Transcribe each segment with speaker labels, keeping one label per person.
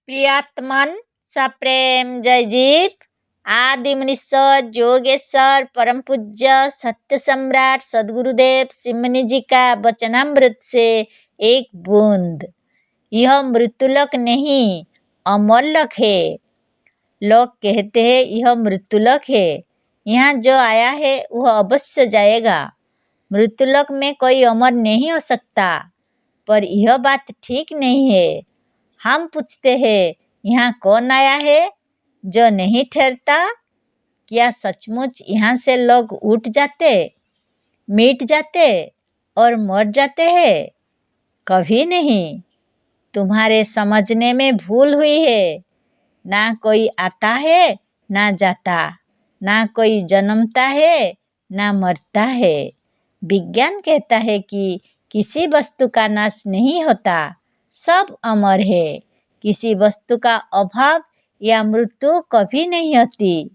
Speaker 1: प्रियात्मन सप्रेम जयजीत आदि मुनीश्वर योगेश्वर परम पूज्य सत्य सम्राट सदगुरुदेव सिमनी जी का वचनामृत से एक बूंद। यह मृत्युलोक नहीं अमरलोक है। लोग कहते हैं यह मृत्युलोक है, यहाँ जो आया है वह अवश्य जाएगा। मृत्युलोक में कोई अमर नहीं हो सकता, पर यह बात ठीक नहीं है। हम पूछते हैं यहाँ कौन आया है जो नहीं ठहरता? क्या सचमुच यहाँ से लोग उठ जाते, मिट जाते और मर जाते हैं? कभी नहीं। तुम्हारे समझने में भूल हुई है। ना कोई आता है ना जाता, ना कोई जन्मता है ना मरता है। विज्ञान कहता है कि किसी वस्तु का नाश नहीं होता, सब अमर है। किसी वस्तु का अभाव या मृत्यु कभी नहीं होती।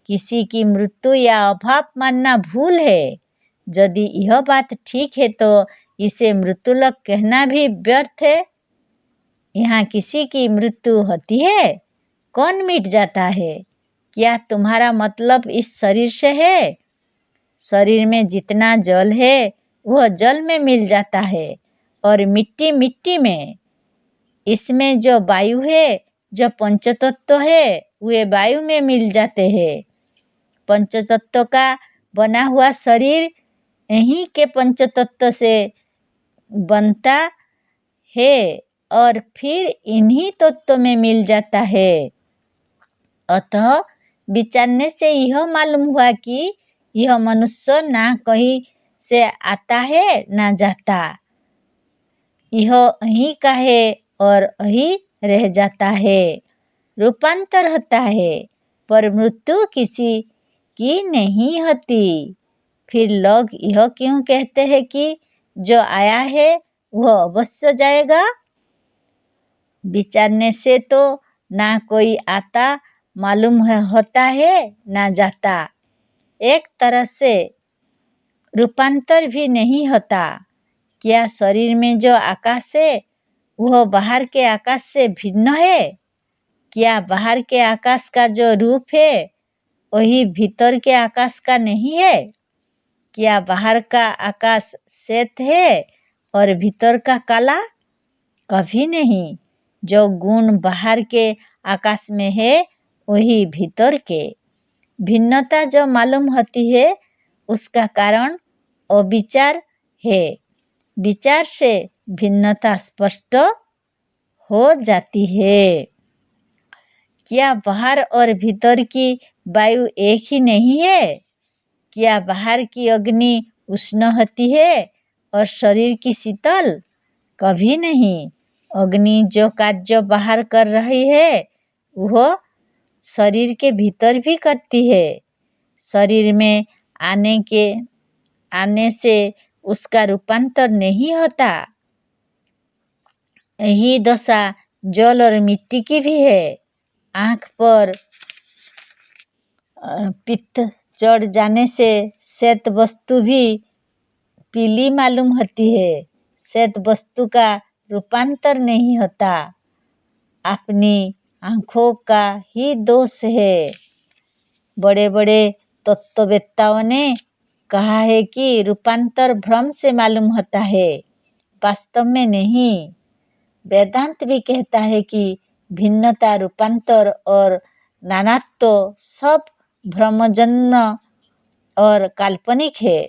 Speaker 1: किसी की मृत्यु या अभाव मानना भूल है। यदि यह बात ठीक है तो इसे मृत्युलोक कहना भी व्यर्थ है। यहाँ किसी की मृत्यु होती है? कौन मिट जाता है? क्या तुम्हारा मतलब इस शरीर से है? शरीर में जितना जल है वह जल में मिल जाता है और मिट्टी मिट्टी में। इसमें जो वायु है, जो पंचतत्व है, वे वायु में मिल जाते हैं। पंचतत्व का बना हुआ शरीर यहीं के पंचतत्व से बनता है और फिर इन्हीं तत्व में मिल जाता है। अतः विचारने से यह मालूम हुआ कि यह मनुष्य ना कहीं से आता है ना जाता। यह यहीं का है और यहीं रह जाता है। रूपांतर होता है, पर मृत्यु किसी की नहीं होती। फिर लोग यह क्यों कहते हैं कि जो आया है वह अवश्य जाएगा? विचारने से तो ना कोई आता मालूम होता है ना जाता। एक तरह से रूपांतर भी नहीं होता। क्या शरीर में जो आकाश है वह बाहर के आकाश से भिन्न है? क्या बाहर के आकाश का जो रूप है वही भीतर के आकाश का नहीं है? क्या बाहर का आकाश श्वेत है और भीतर का काला? कभी नहीं। जो गुण बाहर के आकाश में है वही भीतर के। भिन्नता जो मालूम होती है उसका कारण अविचार है। विचार से भिन्नता स्पष्ट हो जाती है। क्या बाहर और भीतर की वायु एक ही नहीं है? क्या बाहर की अग्नि उष्ण होती है और शरीर की शीतल? कभी नहीं। अग्नि जो कार्य बाहर कर रही है वह शरीर के भीतर भी करती है। शरीर में आने से उसका रूपांतर नहीं होता। यही दशा जल और मिट्टी की भी है। आँख पर पित्त चढ़ जाने से श्वेत वस्तु भी पीली मालूम होती है। श्वेत वस्तु का रूपांतर नहीं होता। अपनी आँखों का ही दोष है। बड़े बड़े तत्ववेत्ताओं ने कहा है कि रूपांतर भ्रम से मालूम होता है, वास्तव में नहीं। वेदांत भी कहता है कि भिन्नता, रूपांतर और नानात्व सब भ्रमजन्य और काल्पनिक है।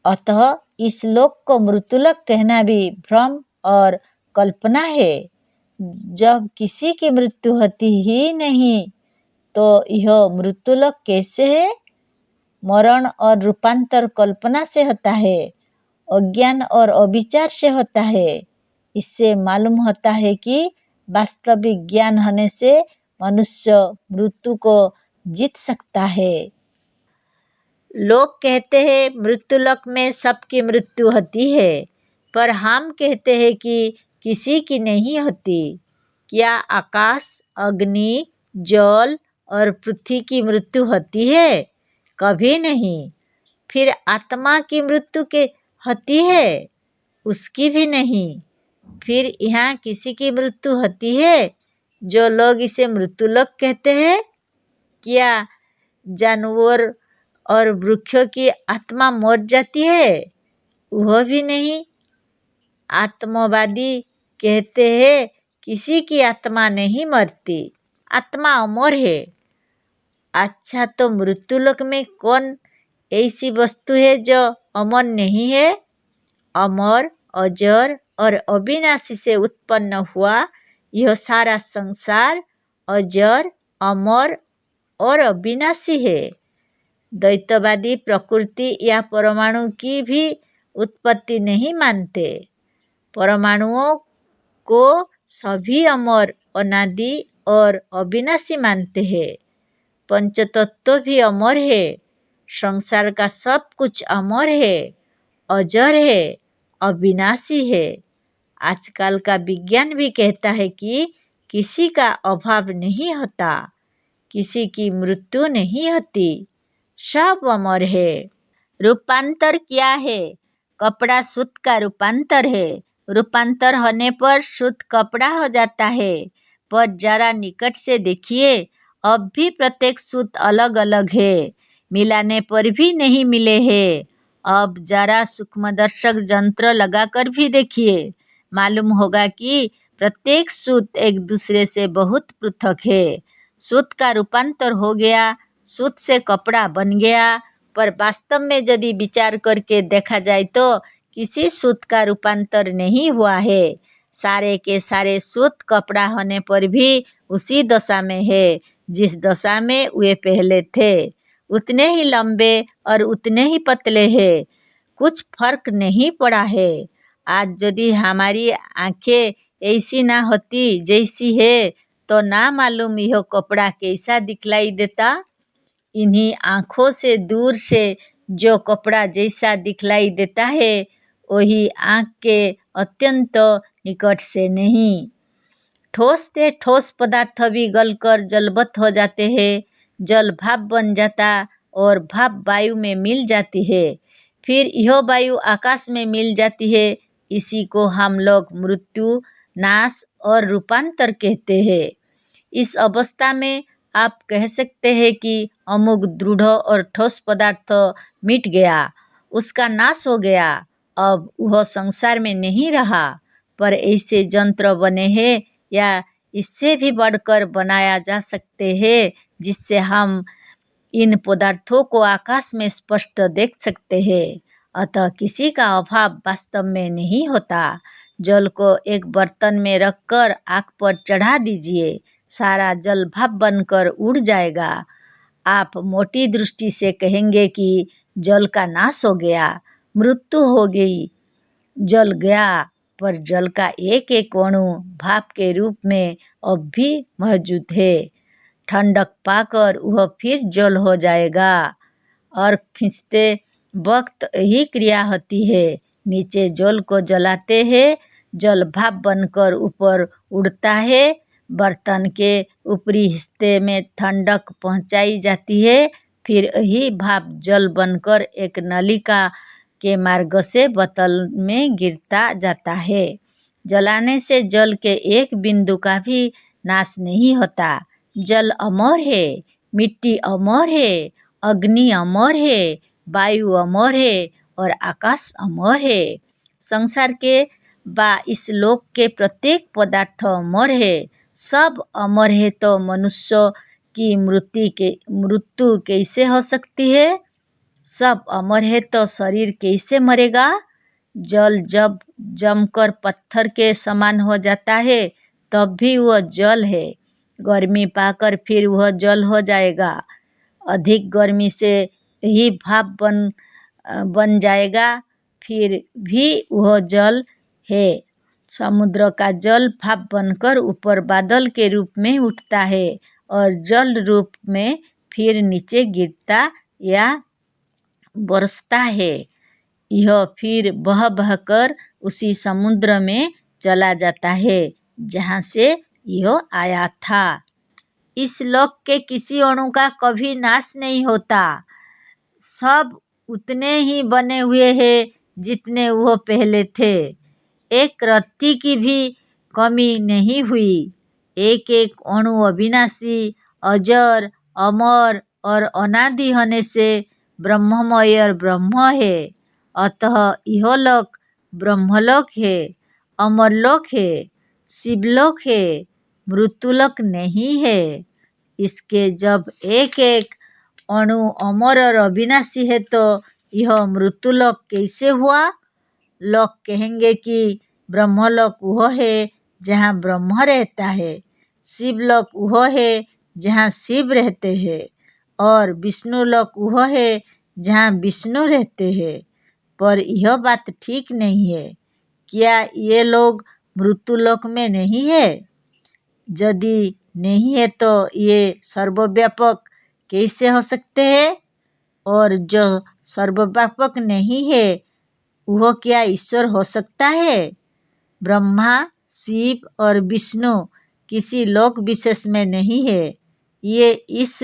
Speaker 1: अतः इस लोक को मृत्युलोक कहना भी भ्रम और कल्पना है। जब किसी की मृत्यु होती ही नहीं तो यह मृत्युलोक कैसे है? मरण और रूपांतर कल्पना से होता है, अज्ञान और अविचार से होता है। इससे मालूम होता है कि वास्तविक ज्ञान होने से मनुष्य मृत्यु को जीत सकता है। लोग कहते हैं मृत्युलोक में सबकी मृत्यु होती है, पर हम कहते हैं कि किसी की नहीं होती। क्या आकाश, अग्नि, जल और पृथ्वी की मृत्यु होती है? कभी नहीं। फिर आत्मा की मृत्यु के होती है? उसकी भी नहीं। फिर यहाँ किसी की मृत्यु होती है? जो लोग इसे मृत्युलोक कहते हैं, क्या जानवर और वृक्षों की आत्मा मर जाती है? वह भी नहीं। आत्मवादी कहते हैं किसी की आत्मा नहीं मरती, आत्मा अमर है। अच्छा, तो मृत्युलोक में कौन ऐसी वस्तु है जो अमर नहीं है? अमर, अजर और अविनाशी से उत्पन्न हुआ यह सारा संसार अजर, अमर और अविनाशी है। द्वैतवादी प्रकृति या परमाणु की भी उत्पत्ति नहीं मानते। परमाणुओं को सभी अमर, अनादि और अविनाशी मानते हैं। पंचतत्व भी अमर है। संसार का सब कुछ अमर है, अजर है, अविनाशी है। आजकल का विज्ञान भी कहता है कि किसी का अभाव नहीं होता, किसी की मृत्यु नहीं होती, सब अमर है। रूपांतर क्या है? कपड़ा सूत का रूपांतर है। रूपांतर होने पर सूत कपड़ा हो जाता है। पर जरा निकट से देखिए, अब भी प्रत्येक सूत अलग अलग है, मिलाने पर भी नहीं मिले हैं। अब जरा सूक्ष्मदर्शक यंत्र लगाकर भी देखिए, मालूम होगा कि प्रत्येक सूत एक दूसरे से बहुत पृथक है। सूत का रूपांतर हो गया, सूत से कपड़ा बन गया, पर वास्तव में यदि विचार करके देखा जाए तो किसी सूत का रूपांतर नहीं हुआ है। सारे के सारे सूत कपड़ा होने पर भी उसी दशा में है जिस दशा में वे पहले थे। उतने ही लंबे और उतने ही पतले हैं, कुछ फर्क नहीं पड़ा है। आज यदि हमारी आंखें ऐसी ना होती जैसी है तो ना मालूम यह कपड़ा कैसा दिखलाई देता। इन्हीं आँखों से दूर से जो कपड़ा जैसा दिखलाई देता है, वही आँख के अत्यंत निकट से नहीं। ठोस से ठोस पदार्थ भी गलकर जलवत हो जाते हैं। जल भाप बन जाता और भाप वायु में मिल जाती है, फिर यह वायु आकाश में मिल जाती है। इसी को हम लोग मृत्यु, नाश और रूपांतर कहते हैं। इस अवस्था में आप कह सकते हैं कि अमुक दृढ़ और ठोस पदार्थ मिट गया, उसका नाश हो गया, अब वह संसार में नहीं रहा। पर ऐसे यंत्र बने हैं या इससे भी बढ़कर बनाया जा सकते हैं जिससे हम इन पदार्थों को आकाश में स्पष्ट देख सकते हैं। अतः किसी का अभाव वास्तव में नहीं होता। जल को एक बर्तन में रखकर आग पर चढ़ा दीजिए, सारा जल भाप बनकर उड़ जाएगा। आप मोटी दृष्टि से कहेंगे कि जल का नाश हो गया, मृत्यु हो गई, जल गया, पर जल का एक एक अणु भाप के रूप में अब भी मौजूद है। ठंडक पाकर वह फिर जल हो जाएगा और खींचते वक्त यही क्रिया होती है। नीचे जल को जलाते हैं, जल भाप बनकर ऊपर उड़ता है, बर्तन के ऊपरी हिस्से में ठंडक पहुंचाई जाती है, फिर यही भाप जल बनकर एक नलिका के मार्ग से बोतल में गिरता जाता है। जलाने से जल के एक बिंदु का भी नाश नहीं होता। जल अमर है, मिट्टी अमर है, अग्नि अमर है, वायु अमर है और आकाश अमर है। संसार के इस लोक के प्रत्येक पदार्थ अमर है। सब अमर है तो मनुष्य की मृत्यु कैसे हो सकती है? सब अमर है तो शरीर कैसे मरेगा? जल जब जमकर पत्थर के समान हो जाता है तब भी वह जल है। गर्मी पाकर फिर वह जल हो जाएगा। अधिक गर्मी से ही भाप बन जाएगा, फिर भी वह जल है। समुद्र का जल भाप बनकर ऊपर बादल के रूप में उठता है और जल रूप में फिर नीचे गिरता या बरसता है। यह फिर बह बहकर उसी समुद्र में चला जाता है जहाँ से यह आया था। इस लोक के किसी अणु का कभी नाश नहीं होता। सब उतने ही बने हुए हैं जितने वो पहले थे। एक रत्ती की भी कमी नहीं हुई। एक एक अणु अविनाशी, अजर, अमर और अनादि होने से ब्रह्ममय और ब्रह्म है। अतः इहलोक ब्रह्मलोक है, अमरलोक है, शिवलोक है, मृत्युलोक नहीं है। इसके जब एक एक अणु अमर और अविनाशी है तो यह मृत्युलोक कैसे हुआ? लोग कहेंगे कि ब्रह्मलोक वह है जहाँ ब्रह्म रहता है, शिवलोक वह है जहाँ शिव रहते हैं, और विष्णुलोक वह है जहाँ विष्णु रहते हैं। पर यह बात ठीक नहीं है। क्या ये लोग मृत्युलोक में नहीं है? यदि नहीं है तो ये सर्वव्यापक कैसे हो सकते हैं? और जो सर्वव्यापक नहीं है वह क्या ईश्वर हो सकता है? ब्रह्मा, शिव और विष्णु किसी लोक विशेष में नहीं है। ये इस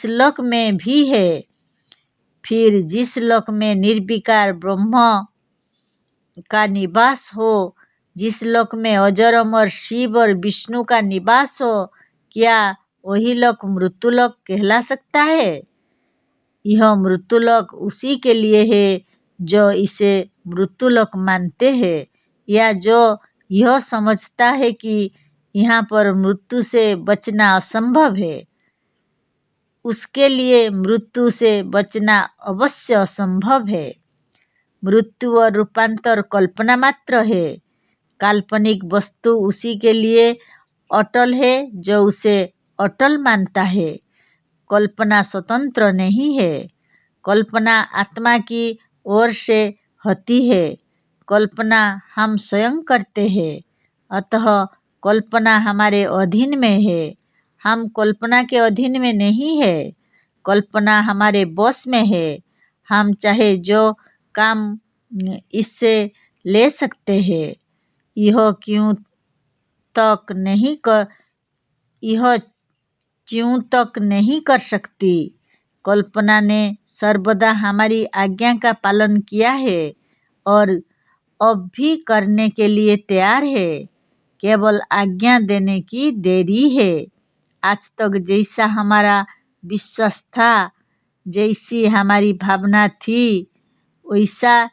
Speaker 1: लोक में भी है। फिर जिस लोक में निर्विकार ब्रह्म का निवास हो, जिस लोक में अजर अमर शिव और विष्णु का निवास हो, क्या वही लोक मृत्युलोक कहला सकता है? यह मृत्युलोक उसी के लिए है जो इसे मृत्युलोक मानते हैं, या जो यह समझता है कि यहाँ पर मृत्यु से बचना असंभव है। उसके लिए मृत्यु से बचना अवश्य असंभव है। मृत्यु और रूपांतर कल्पना मात्र है। काल्पनिक वस्तु उसी के लिए अटल है जो उसे अटल मानता है। कल्पना स्वतंत्र नहीं है। कल्पना आत्मा की ओर से होती है। कल्पना हम स्वयं करते हैं। अतः कल्पना हमारे अधीन में है। हम कल्पना के अधीन में नहीं है। कल्पना हमारे बस में है। हम चाहे जो काम इससे ले सकते हैं। यह क्यों तक नहीं कर सकती। कल्पना ने सर्वदा हमारी आज्ञा का पालन किया है और अब भी करने के लिए तैयार है। केवल आज्ञा देने की देरी है। आज तक जैसा हमारा विश्वास था, जैसी हमारी भावना थी, वैसा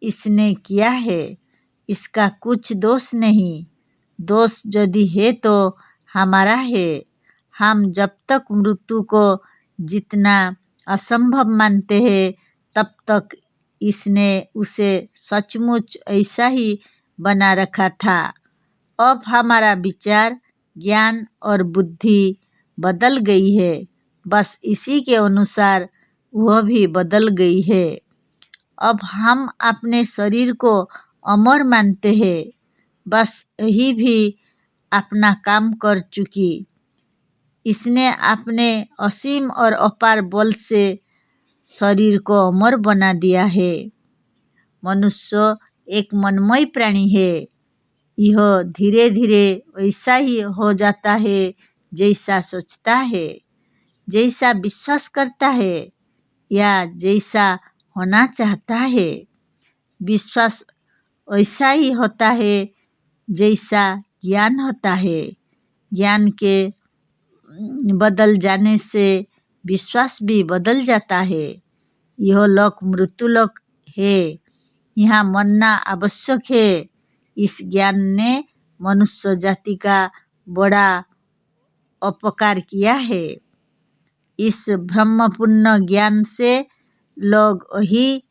Speaker 1: इसने किया है। इसका कुछ दोष नहीं। दोष यदि है तो हमारा है। हम जब तक मृत्यु को जितना असंभव मानते हैं, तब तक इसने उसे सचमुच ऐसा ही बना रखा था। अब हमारा विचार, ज्ञान और बुद्धि बदल गई है। बस इसी के अनुसार वह भी बदल गई है। अब हम अपने शरीर को अमर मानते हैं। बस यही भी अपना काम कर चुकी। इसने अपने असीम और अपार बल से शरीर को अमर बना दिया है। मनुष्य एक मनमय प्राणी है। यह धीरे धीरे वैसा ही हो जाता है जैसा सोचता है, जैसा विश्वास करता है या जैसा होना चाहता है। विश्वास वैसा ही होता है जैसा ज्ञान होता है। ज्ञान के बदल जाने से विश्वास भी बदल जाता है। यह लोक मृत्युलोक है। यहाँ मरना आवश्यक है। इस ज्ञान ने मनुष्य जाति का बड़ा उपकार किया है। इस ब्रह्मपूर्ण ज्ञान से लोग यही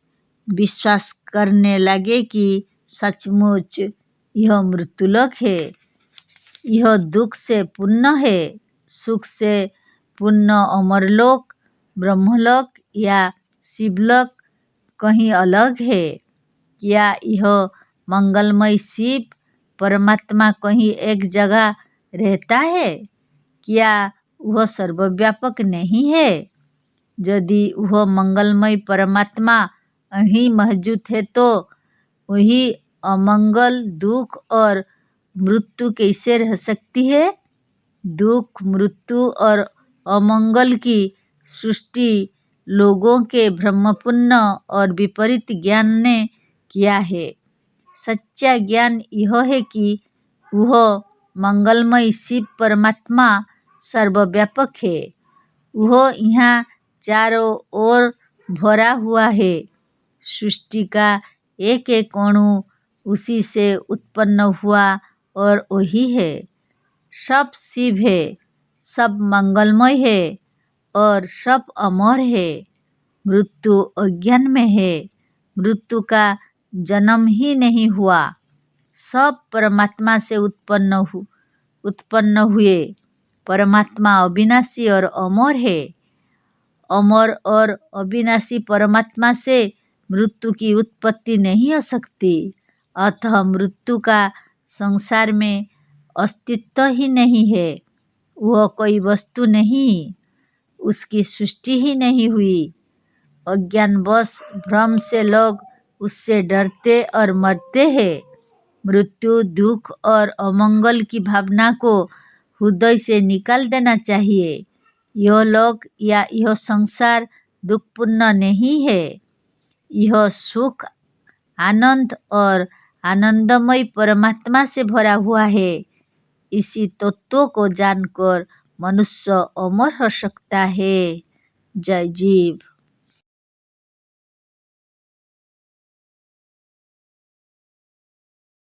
Speaker 1: विश्वास करने लगे कि सचमुच यह मृत्युलोक है। यह दुख से पूर्ण है। सुख से पूर्ण अमरलोक, ब्रह्मलोक या शिवलोक कहीं अलग है। क्या यह मंगलमय शिव परमात्मा कहीं एक जगह रहता है? क्या वह सर्वव्यापक नहीं है? यदि वह मंगलमय परमात्मा यहीं मौजूद है तो वही अमंगल, दुख और मृत्यु कैसे रह सकती है? दुख, मृत्यु और अमंगल की सृष्टि लोगों के भ्रमपूर्ण और विपरीत ज्ञान ने किया है। सच्चा ज्ञान यह है कि वह मंगलमय शिव परमात्मा सर्वव्यापक है। वह यहाँ चारों ओर भरा हुआ है। सृष्टि का एक एक अणु उसी से उत्पन्न हुआ और वही है। सब शिव है, सब मंगलमय है और सब अमर है। मृत्यु अज्ञान में है, मृत्यु का जन्म ही नहीं हुआ। सब परमात्मा से उत्पन्न हुए। परमात्मा अविनाशी और अमर है। अमर और अविनाशी परमात्मा से मृत्यु की उत्पत्ति नहीं हो सकती। अतः मृत्यु का संसार में अस्तित्व ही नहीं है। वह कोई वस्तु नहीं, उसकी सृष्टि ही नहीं हुई। अज्ञानवश भ्रम से लोग उससे डरते और मरते हैं। मृत्यु, दुख और अमंगल की भावना को हृदय से निकाल देना चाहिए। यह लोक या यह संसार दुखपूर्ण नहीं है। यह सुख, आनंद और आनंदमय परमात्मा से भरा हुआ है। इसी तत्व को जानकर मनुष्य अमर हो सकता है। जय जीव।